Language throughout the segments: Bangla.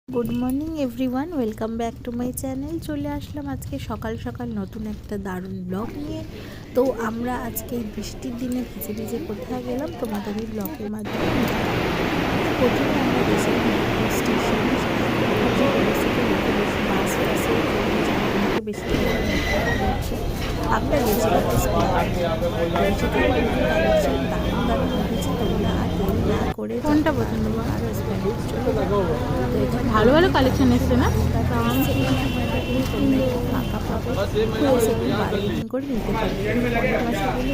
Good morning everyone, welcome back to my channel. চলে আসলাম আজকে সকাল সকাল নতুন একটা দারুণ ব্লগ নিয়ে। তো আমরা আজকে এই বৃষ্টির দিনে ভিজে ভিজে কোথায় গেলাম তোমাদের এই ব্লগের মাধ্যমে প্রথমে আমরা গেছিলাম মেট্রো স্টেশন। বাস টাসে বেশি করছে। আমরা গেছিলাম কালেকশন দারুণ দারুণ উঠেছে। তোমরা দেরি না করে কোনটা পছন্দ আরও ভালো ভালো কালেকশন এসছে না? ফাঁকা পাবে করে নিতে পারবে।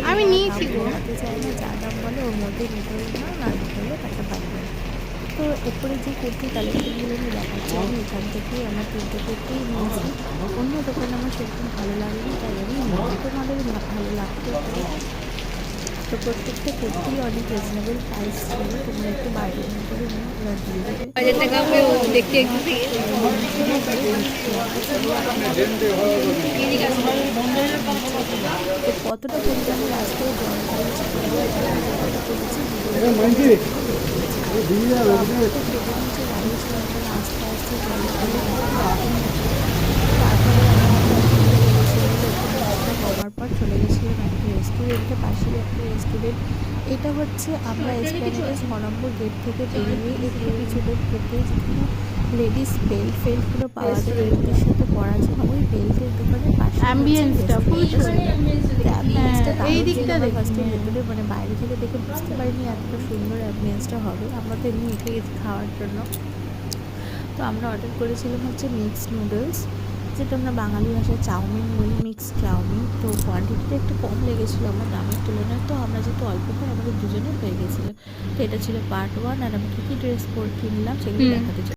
আমি নিয়েছি গো। হাতে চাই না, যা দাম বলে ওর মধ্যে নিতে হবে, না নিতে হলে টাকা পারবে। তো এরপরে যে কুর্তি কালেকশনগুলো আমি দেখাচ্ছি, আমি এখান থেকেই আমার তিনটে কুর্তিই নিয়েছি। অন্য দোকানে আমার সেরকম ভালো লাগেনি, তাই আমি তোমাদের ভালো লাগতে পারে। তো প্রত্যেকটা কুর্তি অনেক রিজনেবল প্রাইস ছিল, তোমরা একটু বার্গেনিং করে নিয়ে ওরা দিয়ে দেবে। তো কতটা পরিমাণে রাস্তায় জল ঢালছে আস্তে আস্তে জল কমার পর চলে গেছিলাম একটা রেস্টুরেন্টের পাশেই একটা রেস্টুরেন্ট। এটা হচ্ছে আমরা এসপ্ল্যানেডের 6 নম্বর গেট থেকে বেরিয়ে একটু কিছু দূর থেকে যেখানে লেডিস বেল্টগুলো পাওয়া যায়, বেল্টের সাথে পরা যায়, ওই বেল্টের দোকানের পাশে অ্যাম্বিয়েন্সটা খুবই সুন্দর। এই দিকটা ফার্স্টে ভেতরে মানে বাইরে থেকে দেখে বুঝতে পারিনি এতটা সুন্দর অ্যাম্বিয়েন্সটা হবে। আমরা তো এমনি উঠে গেছি খাওয়ার জন্য। তো আমরা অর্ডার করেছিলাম হচ্ছে মিক্স নুডলস, যেটা আমরা বাঙালি ভাষায় চাউমিন বলি, মিক্স চাউমিন। তো কোয়ান্টিটিটা একটু কম লেগেছিলো আমার দামের তুলনায়। তো আমরা যেহেতু অল্প খাই, আমাদের দুজনে হয়ে গেছিলো। তো এটা ছিল পার্ট 1। আর আমি কী কী ড্রেস কিনলাম সেগুলো দেখাতে চাই।